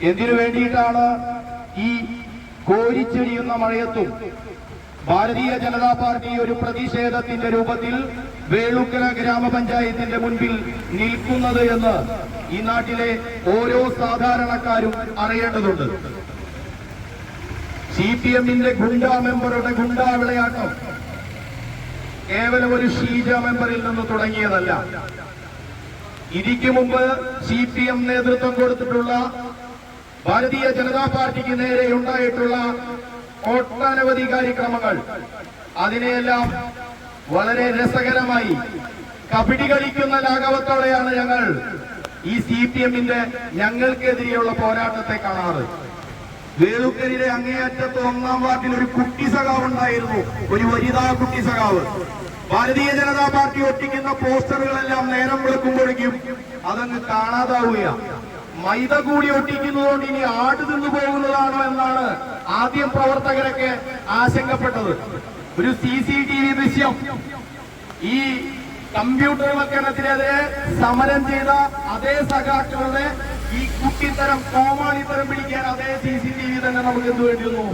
എന്തിനു വേണ്ടിയിട്ടാണ് ഈ കോരിച്ചെടിയുന്ന മഴയത്തും ഭാരതീയ ജനതാ പാർട്ടി ഒരു പ്രതിഷേധത്തിന്റെ രൂപത്തിൽ വേളുക്കര ഗ്രാമപഞ്ചായത്തിന്റെ മുൻപിൽ നിൽക്കുന്നത് എന്ന് ഈ നാട്ടിലെ ഓരോ സാധാരണക്കാരും അറിയേണ്ടതുണ്ട്. CPM-ന്റെ ഗുണ്ടാ മെമ്പറുടെ ഗുണ്ടാ വിളയാട്ടം കേവലം ഒരു ഷീജ മെമ്പറിൽ നിന്ന് തുടങ്ങിയതല്ല. ഇതിനു മുമ്പ് CPM നേതൃത്വം കൊടുത്തിട്ടുള്ള ഭാരതീയ ജനതാ പാർട്ടിക്ക് നേരെ ഉണ്ടായിട്ടുള്ള ഒട്ടനവധി കാര്യക്രമങ്ങൾ, അതിനെയെല്ലാം വളരെ രസകരമായി കബഡി കളിക്കുന്ന ലാഘവത്തോടെയാണ് ഞങ്ങൾ ഈ CPM-ന്റെ ഞങ്ങൾക്കെതിരെയുള്ള പോരാട്ടത്തെ കാണാറ്. വേളുക്കരിലെ അങ്ങേയറ്റത്ത് 1-ാം വാർഡിൽ ഒരു കുട്ടി സഖാവ് ഉണ്ടായിരുന്നു, ഒരു വനിതാ കുട്ടി സഖാവ്. ഭാരതീയ ജനതാ പാർട്ടി ഒട്ടിക്കുന്ന പോസ്റ്ററുകളെല്ലാം നേരം വിളക്കുമ്പോഴേക്കും അതങ്ങ് കാണാതാവുക. മൈദ കൂടി ഒട്ടിക്കുന്നതുകൊണ്ട് ഇനി ആട് തിന്നു പോകുന്നതാണോ എന്നാണ് ആദ്യം പ്രവർത്തകരൊക്കെ ആശങ്കപ്പെട്ടത്. ഒരു CCTV ദൃശ്യം ഈ കമ്പ്യൂട്ടർവൽക്കരണത്തിനെതിരെ സമരം ചെയ്ത അതേ സഖാക്കളുടെ ഈ കുട്ടിത്തരം കോമാളിത്തരം പിടിക്കാൻ അതേ CCTV തന്നെ നമുക്ക് എന്ത് വേണ്ടി വന്നു?